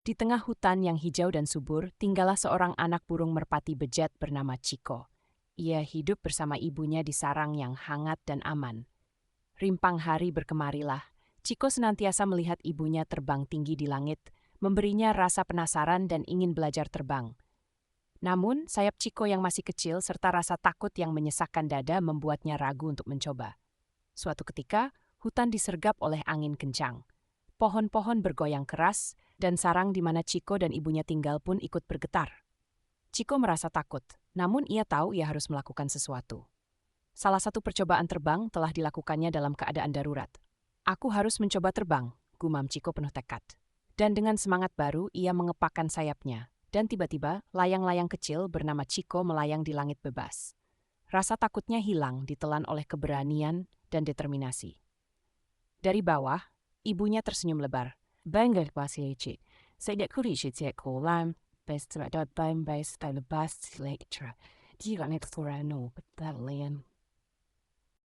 Di tengah hutan yang hijau dan subur, tinggallah seorang anak burung merpati bejat bernama Ciko. Ia hidup bersama ibunya di sarang yang hangat dan aman. Rimpang hari berkemarilah, Ciko senantiasa melihat ibunya terbang tinggi di langit, memberinya rasa penasaran dan ingin belajar terbang. Namun, sayap Ciko yang masih kecil serta rasa takut yang menyesakkan dada membuatnya ragu untuk mencoba. Suatu ketika, hutan disergap oleh angin kencang. Pohon-pohon bergoyang keras, dan sarang di mana Ciko dan ibunya tinggal pun ikut bergetar. Ciko merasa takut, namun ia tahu ia harus melakukan sesuatu. Salah satu percobaan terbang telah dilakukannya dalam keadaan darurat. "Aku harus mencoba terbang," gumam Ciko penuh tekad. Dan dengan semangat baru, ia mengepakkan sayapnya. Dan tiba-tiba, layang-layang kecil bernama Ciko melayang di langit bebas. Rasa takutnya hilang ditelan oleh keberanian dan determinasi. Dari bawah, ibunya tersenyum lebar. "Bangga pasti Cik. Saya tidak kuri Cik kolam. Best tidak bam best tak lepas lektra. Dia nak korano betalian."